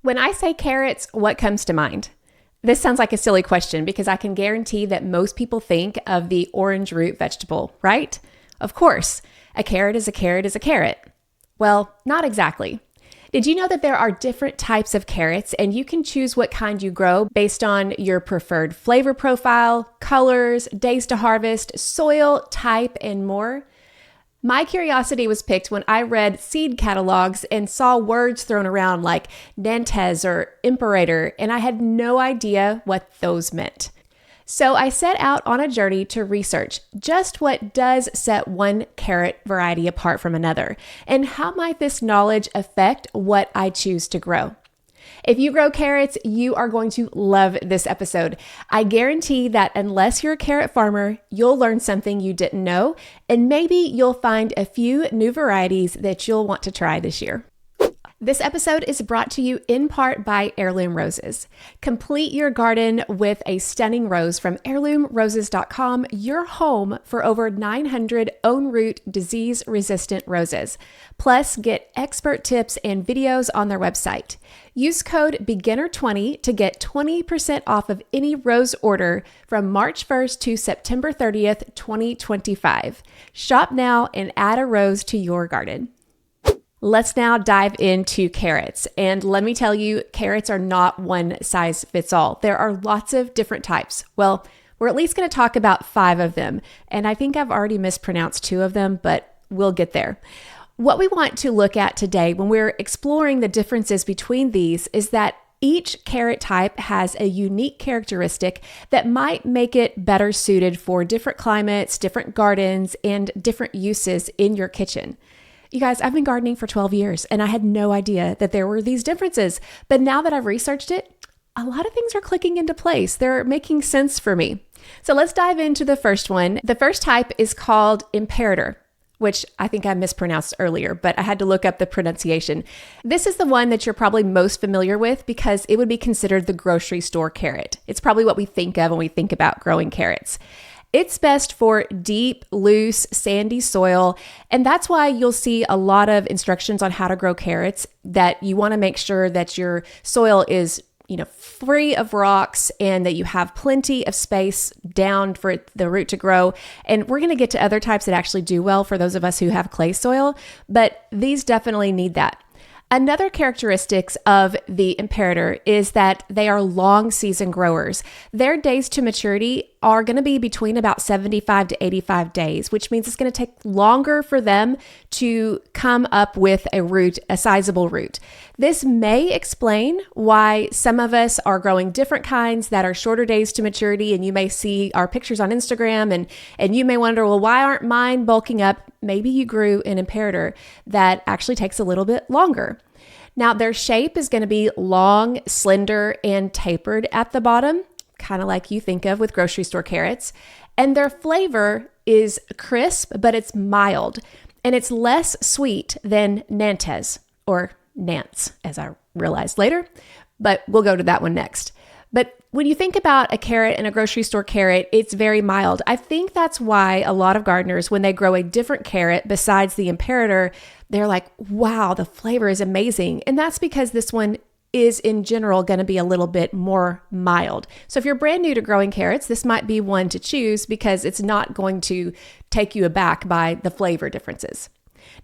When I say carrots, what comes to mind? This sounds like a silly question because I can guarantee that most people think of the orange root vegetable, right? Of course, a carrot is a carrot is a carrot. Well, not exactly. Did you know that there are different types of carrots and you can choose what kind you grow based on your preferred flavor profile, colors, days to harvest, soil, type, and more? My curiosity was piqued when I read seed catalogs and saw words thrown around like Nantes or imperator, and I had no idea what those meant. So I set out on a journey to research just what does set one carrot variety apart from another, and how might this knowledge affect what I choose to grow. If you grow carrots, you are going to love this episode. I guarantee that unless you're a carrot farmer, you'll learn something you didn't know, and maybe you'll find a few new varieties that you'll want to try this year. This episode is brought to you in part by Heirloom Roses. Complete your garden with a stunning rose from heirloomroses.com, your home for over 900 own root disease-resistant roses. Plus, get expert tips and videos on their website. Use code BEGINNER20 to get 20% off of any rose order from March 1st to September 30th, 2025. Shop now and add a rose to your garden. Let's now dive into carrots. And let me tell you, carrots are not one size fits all. There are lots of different types. Well, we're at least going to talk about 5 of them. And I think I've already mispronounced 2 of them, but we'll get there. What we want to look at today when we're exploring the differences between these is that each carrot type has a unique characteristic that might make it better suited for different climates, different gardens, and different uses in your kitchen. You guys, I've been gardening for 12 years and I had no idea that there were these differences. But now that I've researched it, a lot of things are clicking into place. They're making sense for me. So let's dive into the first one. The first type is called Imperator, which I think I mispronounced earlier, but I had to look up the pronunciation. This is the one that you're probably most familiar with because it would be considered the grocery store carrot. It's probably what we think of when we think about growing carrots. It's best for deep, loose, sandy soil, and that's why you'll see a lot of instructions on how to grow carrots, that you want to make sure that your soil is, free of rocks and that you have plenty of space down for the root to grow. And we're going to get to other types that actually do well for those of us who have clay soil, but these definitely need that. Another characteristics of the Imperator is that they are long season growers. Their days to maturity are going to be between about 75 to 85 days, which means it's going to take longer for them to come up with a sizable root. This may explain why some of us are growing different kinds that are shorter days to maturity, and you may see our pictures on Instagram and you may wonder, well, why aren't mine bulking up? Maybe you grew an Imperator that actually takes a little bit longer. Now, their shape is going to be long, slender, and tapered at the bottom, kind of like you think of with grocery store carrots. And their flavor is crisp, but it's mild, and it's less sweet than Nantes, or Nantes, as I realized later, but we'll go to that one next. But when you think about a carrot and a grocery store carrot, it's very mild. I think that's why a lot of gardeners, when they grow a different carrot besides the Imperator, they're like, wow, the flavor is amazing. And that's because this one is in general going to be a little bit more mild. So if you're brand new to growing carrots, this might be one to choose because it's not going to take you aback by the flavor differences.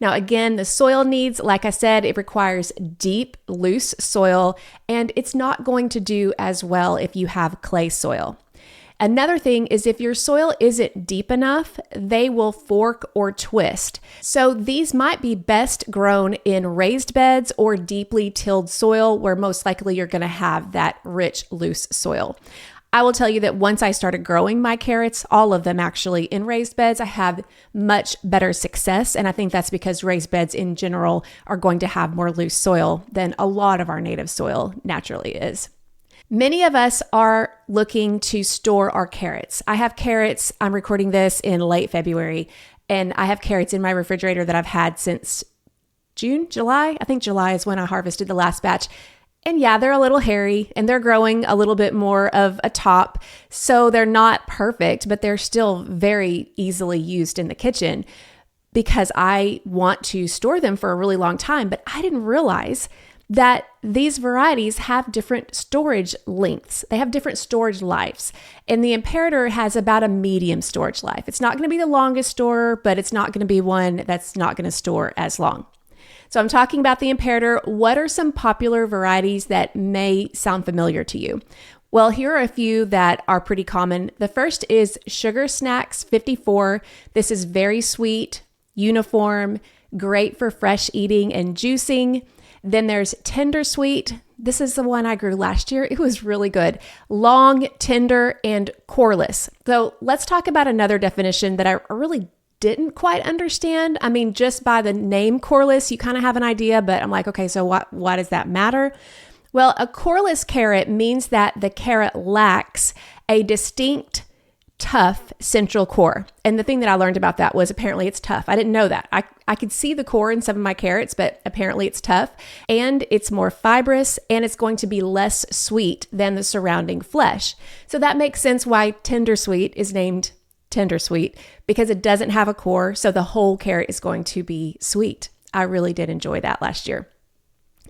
Now, again, the soil needs, like I said, it requires deep, loose soil, and it's not going to do as well if you have clay soil. Another thing is if your soil isn't deep enough, they will fork or twist. So these might be best grown in raised beds or deeply tilled soil where most likely you're going to have that rich, loose soil. I will tell you that once I started growing my carrots, all of them actually in raised beds, I have much better success. And I think that's because raised beds in general are going to have more loose soil than a lot of our native soil naturally is. Many of us are looking to store our carrots. I have carrots, I'm recording this in late February, and I have carrots in my refrigerator that I've had since June, July. I think July is when I harvested the last batch. And yeah, they're a little hairy and they're growing a little bit more of a top. So they're not perfect, but they're still very easily used in the kitchen because I want to store them for a really long time. But I didn't realize that these varieties have different storage lengths. They have different storage lives. And the Imperator has about a medium storage life. It's not going to be the longest storer, but it's not going to be one that's not going to store as long. So I'm talking about the Imperator. What are some popular varieties that may sound familiar to you? Well, here are a few that are pretty common. The first is Sugar Snacks 54. This is very sweet, uniform, great for fresh eating and juicing. Then there's Tender Sweet. This is the one I grew last year. It was really good. Long, tender, and coreless. So let's talk about another definition that I really didn't quite understand. I mean, just by the name coreless, you kind of have an idea, but I'm like, okay, so why does that matter? Well, a coreless carrot means that the carrot lacks a distinct, tough central core. And the thing that I learned about that was apparently it's tough. I didn't know that. I could see the core in some of my carrots, but apparently it's tough and it's more fibrous and it's going to be less sweet than the surrounding flesh. So that makes sense why Tender Sweet is named Tender Sweet, because it doesn't have a core. So the whole carrot is going to be sweet. I really did enjoy that last year.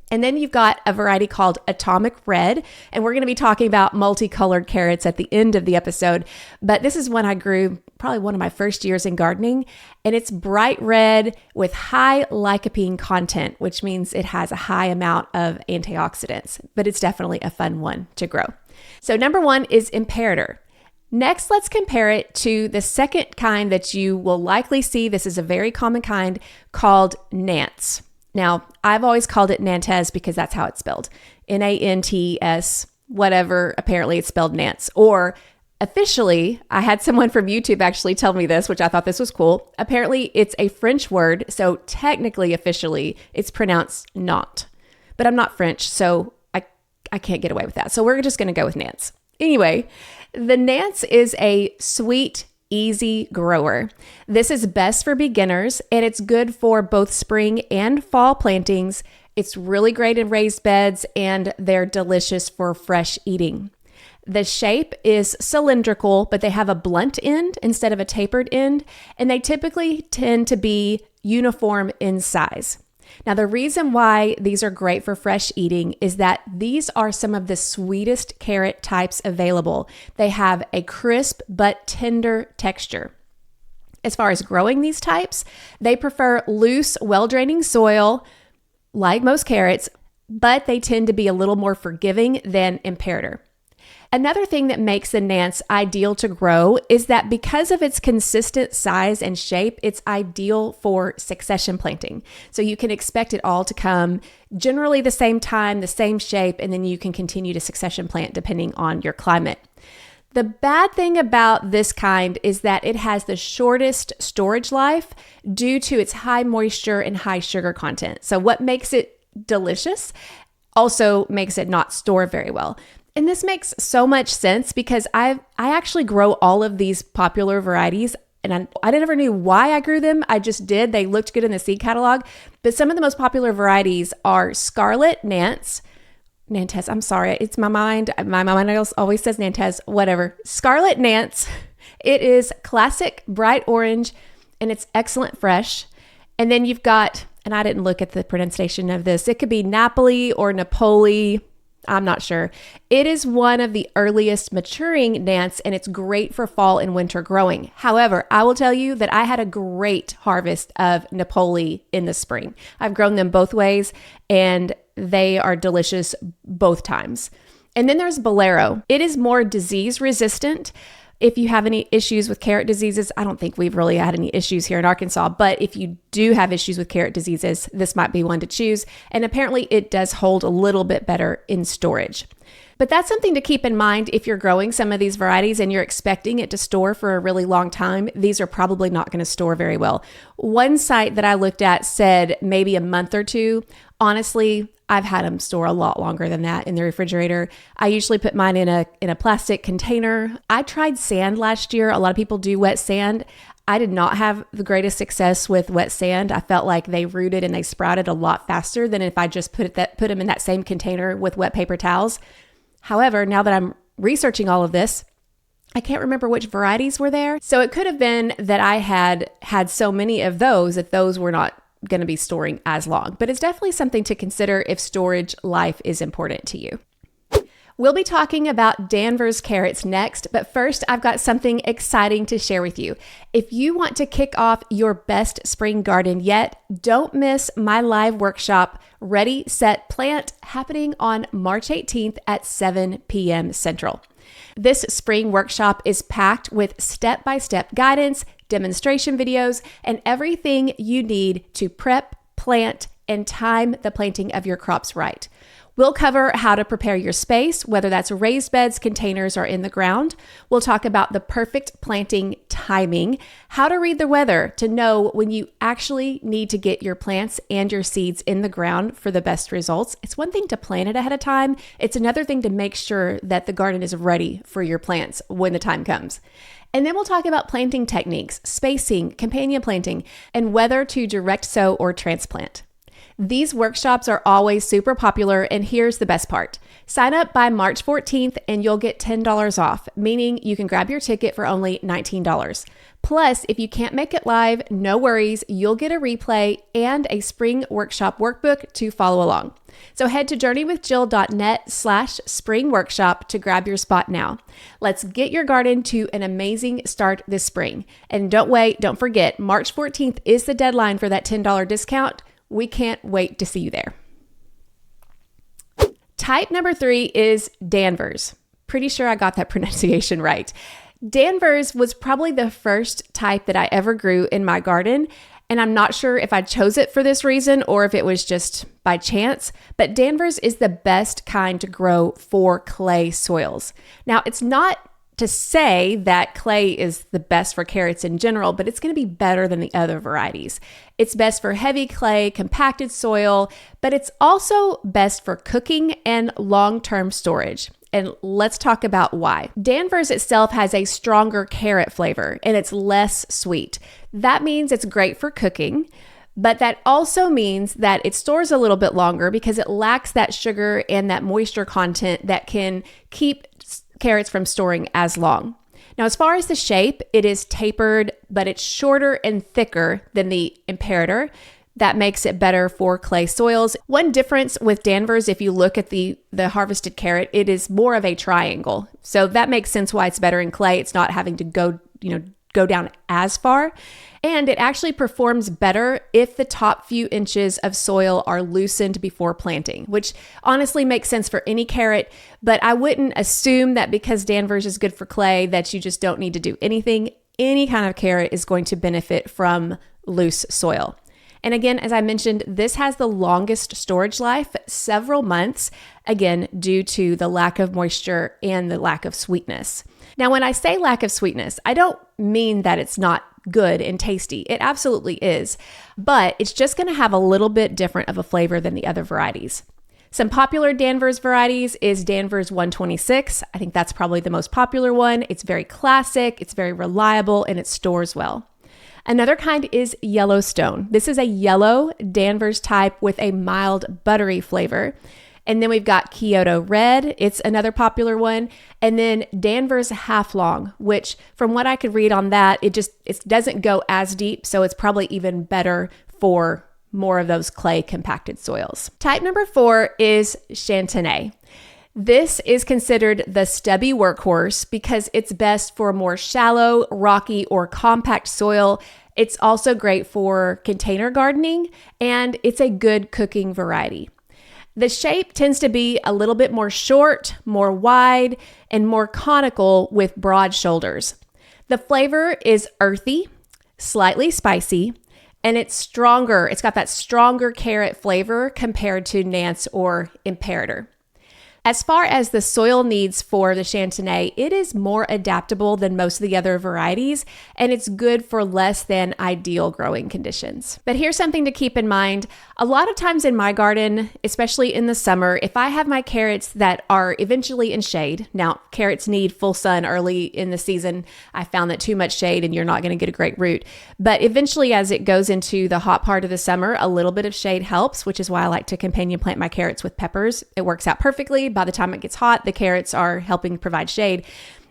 And then you've got a variety called Atomic Red, and we're going to be talking about multicolored carrots at the end of the episode. But this is one I grew probably one of my first years in gardening, and it's bright red with high lycopene content, which means it has a high amount of antioxidants, but it's definitely a fun one to grow. So number one is Imperator. Next, let's compare it to the second kind that you will likely see. This is a very common kind called Nantes. Now, I've always called it Nantes because that's how it's spelled. Nantes, whatever. Apparently it's spelled Nantes. Or officially, I had someone from YouTube actually tell me this, which I thought this was cool. Apparently it's a French word. So technically, officially, it's pronounced Nantes. But I'm not French, so I can't get away with that. So we're just going to go with Nantes. Anyway, the Nantes is a sweet, easy grower. This is best for beginners and it's good for both spring and fall plantings. It's really great in raised beds and they're delicious for fresh eating. The shape is cylindrical, but they have a blunt end instead of a tapered end, and they typically tend to be uniform in size. Now, the reason why these are great for fresh eating is that these are some of the sweetest carrot types available. They have a crisp but tender texture. As far as growing these types, they prefer loose, well-draining soil, like most carrots, but they tend to be a little more forgiving than Imperator. Another thing that makes the Nantes ideal to grow is that because of its consistent size and shape, it's ideal for succession planting. So you can expect it all to come generally the same time, the same shape, and then you can continue to succession plant depending on your climate. The bad thing about this kind is that it has the shortest storage life due to its high moisture and high sugar content. So what makes it delicious also makes it not store very well. And this makes so much sense because I actually grow all of these popular varieties, and I never knew why I grew them. I just did. They looked good in the seed catalog. But some of the most popular varieties are Scarlet Nantes. I'm sorry. It's my mind. My mind always says Nantes, whatever. Scarlet Nantes. It is classic bright orange, and it's excellent fresh. And then you've got, and I didn't look at the pronunciation of this. It could be Napoli or Napoli. I'm not sure. It is one of the earliest maturing Nantes, and it's great for fall and winter growing. However, I will tell you that I had a great harvest of Napoli in the spring. I've grown them both ways, and they are delicious both times. And then there's Bolero. It is more disease resistant. If you have any issues with carrot diseases, I don't think we've really had any issues here in Arkansas, but if you do have issues with carrot diseases, this might be one to choose. And apparently it does hold a little bit better in storage. But that's something to keep in mind if you're growing some of these varieties and you're expecting it to store for a really long time. These are probably not going to store very well. One site that I looked at said maybe a month or two. Honestly, I've had them store a lot longer than that in the refrigerator. I usually put mine in a plastic container. I tried sand last year. A lot of people do wet sand. I did not have the greatest success with wet sand. I felt like they rooted and they sprouted a lot faster than if I just put them in that same container with wet paper towels. However, now that I'm researching all of this, I can't remember which varieties were there. So it could have been that I had so many of those that those were not going to be storing as long, but it's definitely something to consider if storage life is important to you. We'll be talking about Danvers carrots next, but first I've got something exciting to share with you. If you want to kick off your best spring garden yet, don't miss my live workshop, Ready, Set, Plant, happening on March 18th at 7 p.m. Central. This spring workshop is packed with step-by-step guidance, demonstration videos, and everything you need to prep, plant, and time the planting of your crops right. We'll cover how to prepare your space, whether that's raised beds, containers, or in the ground. We'll talk about the perfect planting timing, how to read the weather to know when you actually need to get your plants and your seeds in the ground for the best results. It's one thing to plan it ahead of time. It's another thing to make sure that the garden is ready for your plants when the time comes. And then we'll talk about planting techniques, spacing, companion planting, and whether to direct sow or transplant. These workshops are always super popular, and here's the best part. Sign up by March 14th and you'll get $10 off, meaning you can grab your ticket for only $19. Plus, if you can't make it live, no worries, you'll get a replay and a spring workshop workbook to follow along. So head to journeywithjill.net/spring workshop to grab your spot now. Let's get your garden to an amazing start this spring. And don't forget, March 14th is the deadline for that $10 discount. We can't wait to see you there. Type number 3 is Danvers. Pretty sure I got that pronunciation right. Danvers was probably the first type that I ever grew in my garden, and I'm not sure if I chose it for this reason or if it was just by chance, but Danvers is the best kind to grow for clay soils. Now, it's not to say that clay is the best for carrots in general, but it's going to be better than the other varieties. It's best for heavy clay, compacted soil, but it's also best for cooking and long-term storage. And let's talk about why. Danvers itself has a stronger carrot flavor and it's less sweet. That means it's great for cooking, but that also means that it stores a little bit longer because it lacks that sugar and that moisture content that can keep carrots from storing as long. Now, as far as the shape, it is tapered, but it's shorter and thicker than the Imperator. That makes it better for clay soils. One difference with Danvers, if you look at the harvested carrot, it is more of a triangle. So that makes sense why it's better in clay. It's not having to go down as far. And it actually performs better if the top few inches of soil are loosened before planting, which honestly makes sense for any carrot, but I wouldn't assume that because Danvers is good for clay that you just don't need to do anything. Any kind of carrot is going to benefit from loose soil. And again, as I mentioned, this has the longest storage life, several months, again, due to the lack of moisture and the lack of sweetness. Now, when I say lack of sweetness, I don't mean that it's not good and tasty. It absolutely is, but it's just going to have a little bit different of a flavor than the other varieties. Some popular Danvers varieties is Danvers 126. I think that's probably the most popular one. It's very classic, it's very reliable, and it stores well. Another kind is Yellowstone. This is a yellow Danvers type with a mild buttery flavor. And then we've got Kyoto Red. It's another popular one. And then Danvers Half Long, which from what I could read on that, it doesn't go as deep. So it's probably even better for more of those clay compacted soils. Type number 4 is Chantenay. This is considered the stubby workhorse because it's best for more shallow, rocky, or compact soil. It's also great for container gardening, and it's a good cooking variety. The shape tends to be a little bit more short, more wide, and more conical with broad shoulders. The flavor is earthy, slightly spicy, and it's stronger. It's got that stronger carrot flavor compared to Nantes or Imperator. As far as the soil needs for the Chantenay, it is more adaptable than most of the other varieties, and it's good for less than ideal growing conditions. But here's something to keep in mind. A lot of times in my garden, especially in the summer, if I have my carrots that are eventually in shade, now carrots need full sun early in the season. I found that too much shade and you're not going to get a great root. But eventually as it goes into the hot part of the summer, a little bit of shade helps, which is why I like to companion plant my carrots with peppers. It works out perfectly. By the time it gets hot, the carrots are helping provide shade.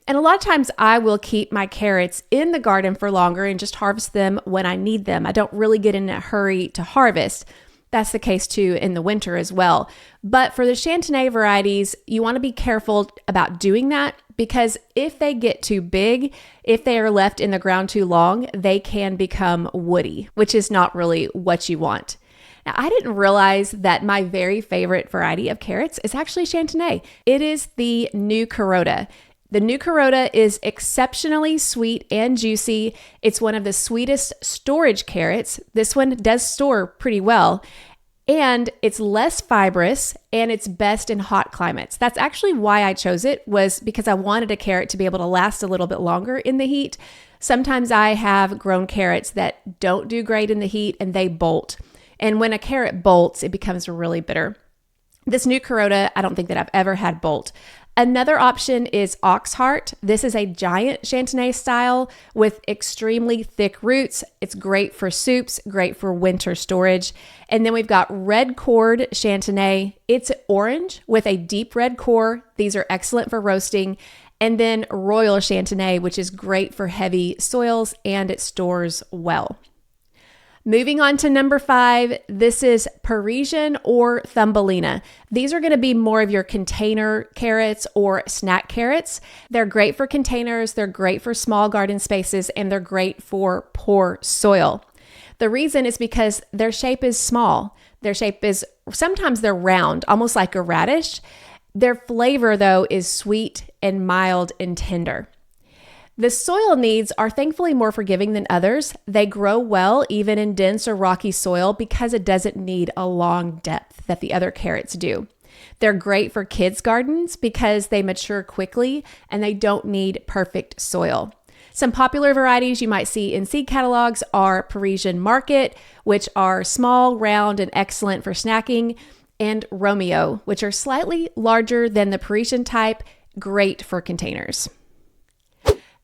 And a lot of times I will keep my carrots in the garden for longer and just harvest them when I need them. I don't really get in a hurry to harvest. That's the case too in the winter as well. But for the Chantenay varieties, you want to be careful about doing that because if they get too big, if they are left in the ground too long, they can become woody, which is not really what you want. Now, I didn't realize that my very favorite variety of carrots is actually Chantenay. It is the New Carota. The New Carota is exceptionally sweet and juicy. It's one of the sweetest storage carrots. This one does store pretty well. And it's less fibrous and it's best in hot climates. That's actually why I chose it, was because I wanted a carrot to be able to last a little bit longer in the heat. Sometimes I have grown carrots that don't do great in the heat and they bolt. And when a carrot bolts, it becomes really bitter. This New Carota, I don't think that I've ever had bolt. Another option is Oxheart. This is a giant Chantenay style with extremely thick roots. It's great for soups, great for winter storage. And then we've got Red Cord Chantenay. It's orange with a deep red core. These are excellent for roasting. And then Royal Chantenay, which is great for heavy soils and it stores well. Moving on to number 5, this is Parisian or Thumbelina. These are going to be more of your container carrots or snack carrots. They're great for containers, they're great for small garden spaces, and they're great for poor soil. The reason is because their shape is small. Their shape is, sometimes they're round, almost like a radish. Their flavor, though, is sweet and mild and tender. The soil needs are thankfully more forgiving than others. They grow well even in dense or rocky soil because it doesn't need a long depth that the other carrots do. They're great for kids' gardens because they mature quickly and they don't need perfect soil. Some popular varieties you might see in seed catalogs are Parisian Market, which are small, round, and excellent for snacking, and Romeo, which are slightly larger than the Parisian type, great for containers.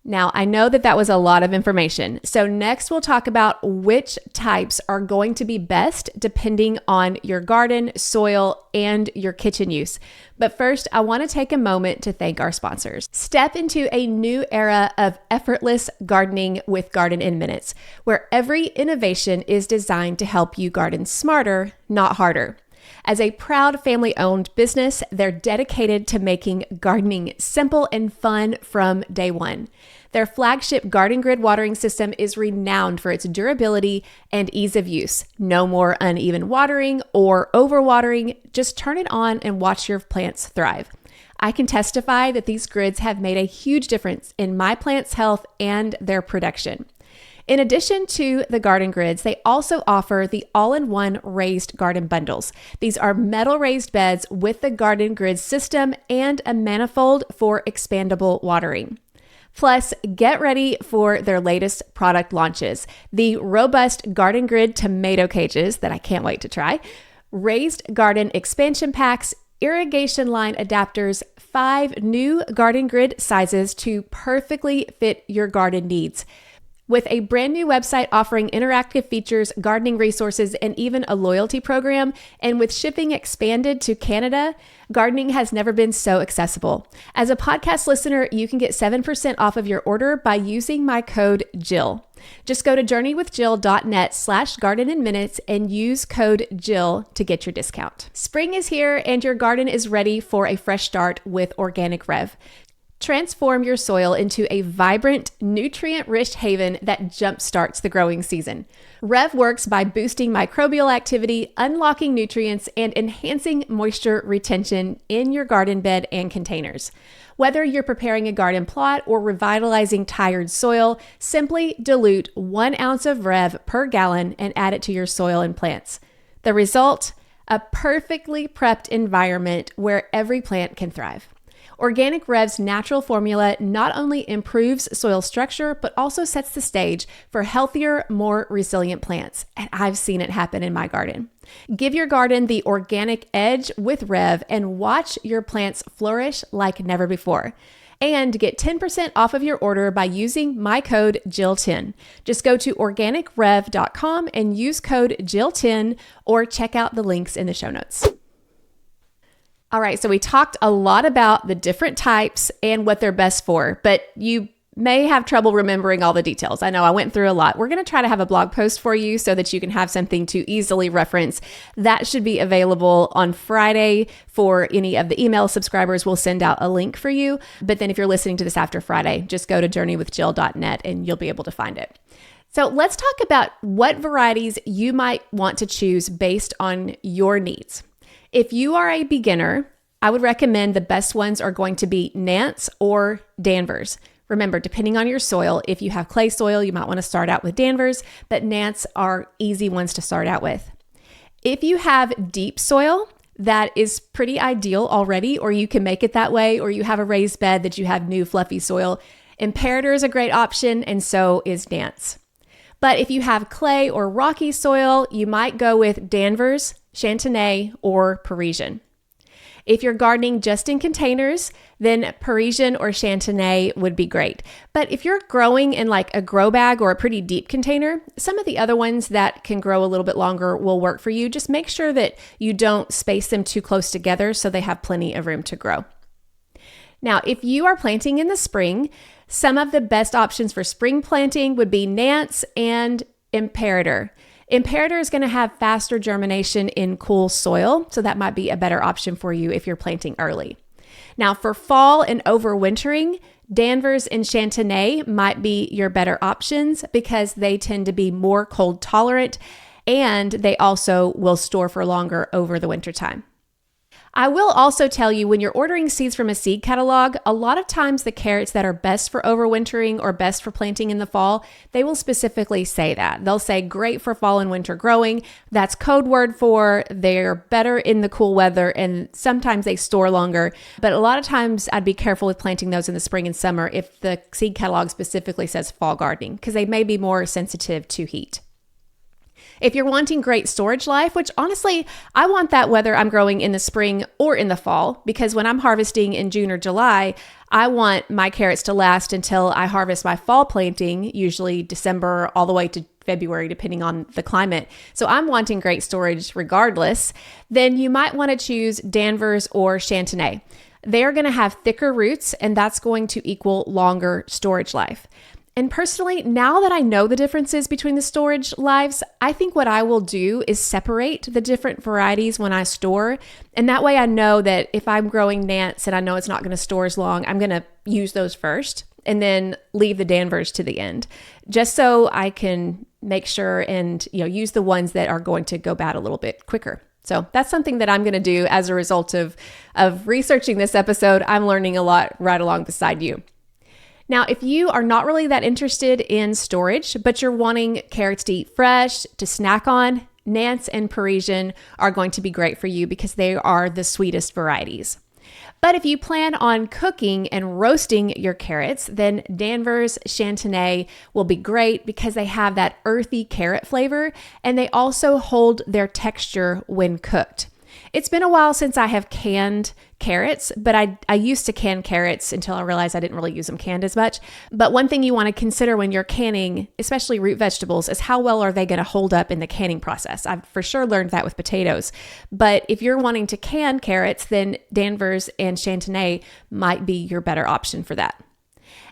Now, I know that was a lot of information. So next we'll talk about which types are going to be best depending on your garden, soil, and your kitchen use. But first, I want to take a moment to thank our sponsors. Step into a new era of effortless gardening with Garden in Minutes, where every innovation is designed to help you garden smarter, not harder. As a proud family-owned business, they're dedicated to making gardening simple and fun from day one. Their flagship Garden Grid watering system is renowned for its durability and ease of use. No more uneven watering or overwatering. Just turn it on and watch your plants thrive. I can testify that these grids have made a huge difference in my plants' health and their production. In addition to the garden grids, they also offer the all-in-one raised garden bundles. These are metal raised beds with the garden grid system and a manifold for expandable watering. Plus, get ready for their latest product launches, the robust garden grid tomato cages that I can't wait to try, raised garden expansion packs, irrigation line adapters, 5 new garden grid sizes to perfectly fit your garden needs. With a brand new website offering interactive features, gardening resources, and even a loyalty program, and with shipping expanded to Canada, gardening has never been so accessible. As a podcast listener, you can get 7% off of your order by using my code Jill. Just go to journeywithjill.net/gardeninminutes and use code Jill to get your discount. Spring is here and your garden is ready for a fresh start with Organic Rev. Transform your soil into a vibrant, nutrient-rich haven that jumpstarts the growing season. Rev works by boosting microbial activity, unlocking nutrients, and enhancing moisture retention in your garden bed and containers. Whether you're preparing a garden plot or revitalizing tired soil, simply dilute 1 ounce of Rev per gallon and add it to your soil and plants. The result? A perfectly prepped environment where every plant can thrive. Organic Rev's natural formula not only improves soil structure, but also sets the stage for healthier, more resilient plants. And I've seen it happen in my garden. Give your garden the organic edge with Rev and watch your plants flourish like never before. And get 10% off of your order by using my code Jill10. Just go to organicrev.com and use code Jill10 or check out the links in the show notes. All right, so we talked a lot about the different types and what they're best for, but you may have trouble remembering all the details. I know I went through a lot. We're going to try to have a blog post for you so that you can have something to easily reference. That should be available on Friday for any of the email subscribers. We'll send out a link for you. But then if you're listening to this after Friday, just go to journeywithjill.net and you'll be able to find it. So let's talk about what varieties you might want to choose based on your needs. If you are a beginner, I would recommend the best ones are going to be Nantes or Danvers. Remember, depending on your soil, if you have clay soil, you might want to start out with Danvers, but Nantes are easy ones to start out with. If you have deep soil, that is pretty ideal already, or you can make it that way, or you have a raised bed that you have new fluffy soil. Imperator is a great option, and so is Nantes. But if you have clay or rocky soil, you might go with Danvers, Chantenay, or Parisian. If you're gardening just in containers, then Parisian or Chantenay would be great. But if you're growing in like a grow bag or a pretty deep container, some of the other ones that can grow a little bit longer will work for you. Just make sure that you don't space them too close together so they have plenty of room to grow. Now, if you are planting in the spring, some of the best options for spring planting would be Nantes and Imperator. Imperator is going to have faster germination in cool soil, so that might be a better option for you if you're planting early. Now, for fall and overwintering, Danvers and Chantenay might be your better options because they tend to be more cold tolerant and they also will store for longer over the wintertime. I will also tell you when you're ordering seeds from a seed catalog, a lot of times the carrots that are best for overwintering or best for planting in the fall, they will specifically say that. They'll say great for fall and winter growing. That's code word for they're better in the cool weather and sometimes they store longer. But a lot of times I'd be careful with planting those in the spring and summer if the seed catalog specifically says fall gardening because they may be more sensitive to heat. If you're wanting great storage life, which honestly, I want that whether I'm growing in the spring or in the fall, because when I'm harvesting in June or July, I want my carrots to last until I harvest my fall planting, usually December all the way to February, depending on the climate. So I'm wanting great storage regardless. Then you might want to choose Danvers or Chantenay. They're going to have thicker roots, and that's going to equal longer storage life. And personally, now that I know the differences between the storage lives, I think what I will do is separate the different varieties when I store. And that way I know that if I'm growing Nantes and I know it's not going to store as long, I'm going to use those first and then leave the Danvers to the end, just so I can make sure and use the ones that are going to go bad a little bit quicker. So that's something that I'm going to do as a result of researching this episode. I'm learning a lot right along beside you. Now, if you are not really that interested in storage, but you're wanting carrots to eat fresh, to snack on, Nantes and Parisian are going to be great for you because they are the sweetest varieties. But if you plan on cooking and roasting your carrots, then Danvers, Chantenay will be great because they have that earthy carrot flavor and they also hold their texture when cooked. It's been a while since I have canned carrots, but I used to can carrots until I realized I didn't really use them canned as much. But one thing you want to consider when you're canning, especially root vegetables, is how well are they going to hold up in the canning process. I've for sure learned that with potatoes. But if you're wanting to can carrots, then Danvers and Chantenay might be your better option for that.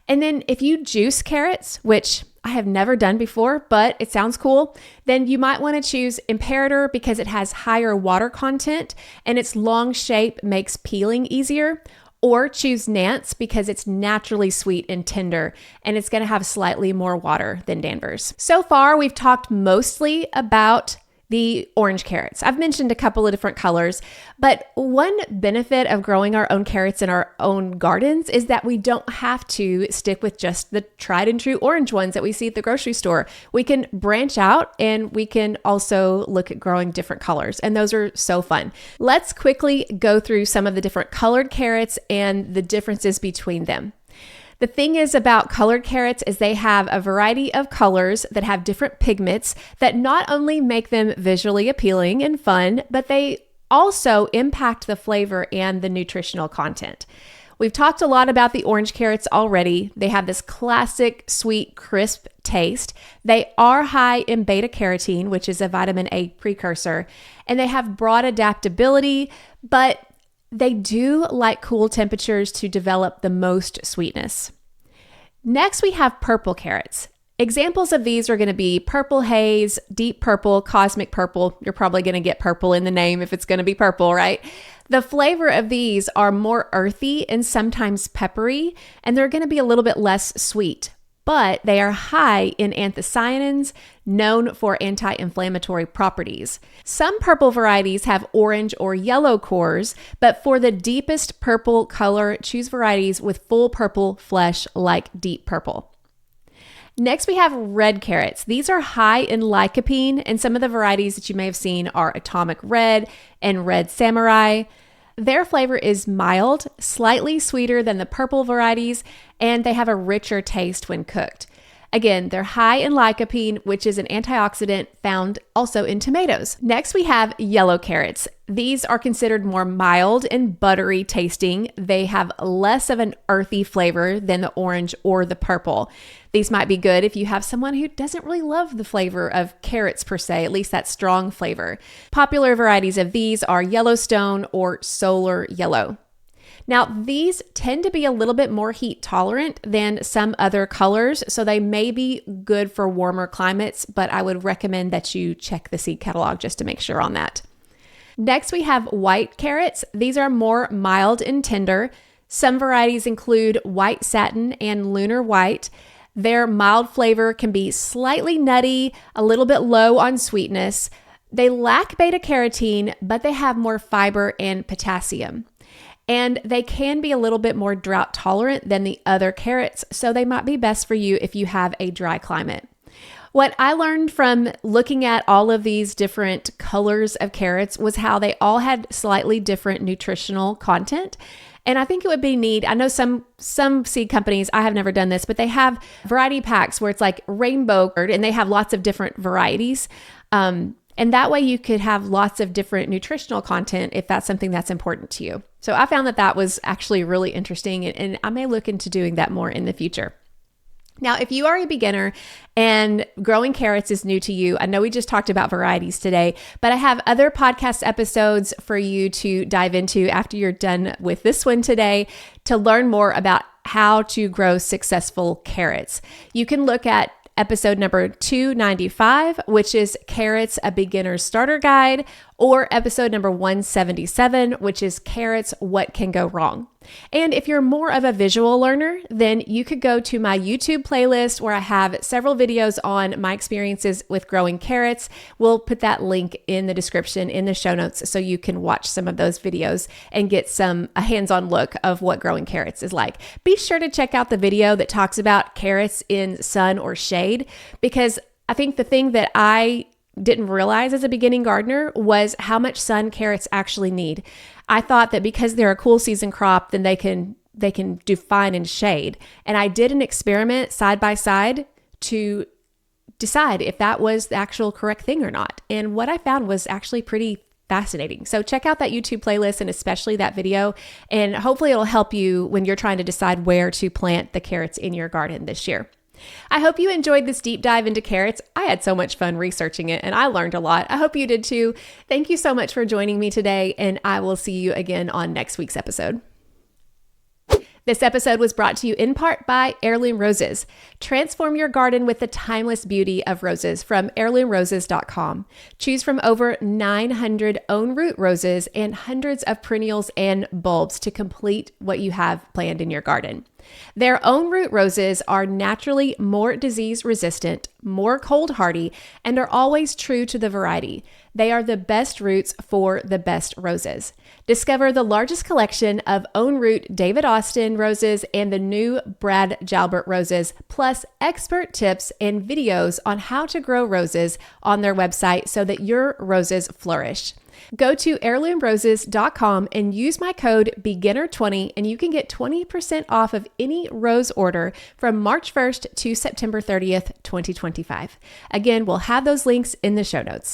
And then if you juice carrots, which I have never done before, but it sounds cool, then you might want to choose Imperator because it has higher water content and its long shape makes peeling easier. Or choose Nantes because it's naturally sweet and tender and it's going to have slightly more water than Danvers. So far, we've talked mostly about the orange carrots. I've mentioned a couple of different colors, but one benefit of growing our own carrots in our own gardens is that we don't have to stick with just the tried and true orange ones that we see at the grocery store. We can branch out and we can also look at growing different colors, and those are so fun. Let's quickly go through some of the different colored carrots and the differences between them. The thing is about colored carrots is they have a variety of colors that have different pigments that not only make them visually appealing and fun, but they also impact the flavor and the nutritional content. We've talked a lot about the orange carrots already. They have this classic, sweet, crisp taste. They are high in beta carotene, which is a vitamin A precursor, and they have broad adaptability, but They do like cool temperatures to develop the most sweetness. Next, we have purple carrots. Examples of these are going to be purple haze, deep purple, cosmic purple. You're probably going to get purple in the name if it's going to be purple, right? The flavor of these are more earthy and sometimes peppery, and they're going to be a little bit less sweet, but they are high in anthocyanins, known for anti-inflammatory properties. Some purple varieties have orange or yellow cores, but for the deepest purple color, choose varieties with full purple flesh like deep purple. Next, we have red carrots. These are high in lycopene, and some of the varieties that you may have seen are Atomic Red and Red Samurai. Their flavor is mild, slightly sweeter than the purple varieties, and they have a richer taste when cooked. Again, they're high in lycopene, which is an antioxidant found also in tomatoes. Next, we have yellow carrots. These are considered more mild and buttery tasting. They have less of an earthy flavor than the orange or the purple. These might be good if you have someone who doesn't really love the flavor of carrots per se, at least that strong flavor. Popular varieties of these are Yellowstone or Solar Yellow. Now, these tend to be a little bit more heat tolerant than some other colors, so they may be good for warmer climates, but I would recommend that you check the seed catalog just to make sure on that. Next, we have white carrots. These are more mild and tender. Some varieties include white satin and lunar white. Their mild flavor can be slightly nutty, a little bit low on sweetness. They lack beta carotene, but they have more fiber and potassium. And they can be a little bit more drought tolerant than the other carrots, so they might be best for you if you have a dry climate. What I learned from looking at all of these different colors of carrots was how they all had slightly different nutritional content. And I think it would be neat. I know some seed companies, I have never done this, but they have variety packs where it's like rainbow and they have lots of different varieties. And that way you could have lots of different nutritional content if that's something that's important to you. So I found that was actually really interesting, and I may look into doing that more in the future. Now, if you are a beginner and growing carrots is new to you, I know we just talked about varieties today, but I have other podcast episodes for you to dive into after you're done with this one today to learn more about how to grow successful carrots. You can look at episode number 295, which is Carrots, a Beginner's Starter Guide, or episode number 177, which is Carrots, What Can Go Wrong. And if you're more of a visual learner, then you could go to my YouTube playlist where I have several videos on my experiences with growing carrots. We'll put that link in the description in the show notes so you can watch some of those videos and get a hands-on look of what growing carrots is like. Be sure to check out the video that talks about carrots in sun or shade, because I think the thing that I didn't realize as a beginning gardener was how much sun carrots actually need. I thought that because they're a cool season crop, then they can do fine in shade. And I did an experiment side by side to decide if that was the actual correct thing or not. And what I found was actually pretty fascinating. So check out that YouTube playlist and especially that video, and hopefully it'll help you when you're trying to decide where to plant the carrots in your garden this year. I hope you enjoyed this deep dive into carrots. I had so much fun researching it and I learned a lot. I hope you did too. Thank you so much for joining me today, and I will see you again on next week's episode. This episode was brought to you in part by Heirloom Roses. Transform your garden with the timeless beauty of roses from heirloomroses.com. Choose from over 900 own root roses and hundreds of perennials and bulbs to complete what you have planned in your garden. Their own root roses are naturally more disease resistant, more cold hardy, and are always true to the variety. They are the best roots for the best roses. Discover the largest collection of own root David Austin roses and the new Brad Jalbert roses, plus expert tips and videos on how to grow roses on their website so that your roses flourish. Go to heirloomroses.com and use my code BEGINNER20 and you can get 20% off of any rose order from March 1st to September 30th, 2025. Again, we'll have those links in the show notes.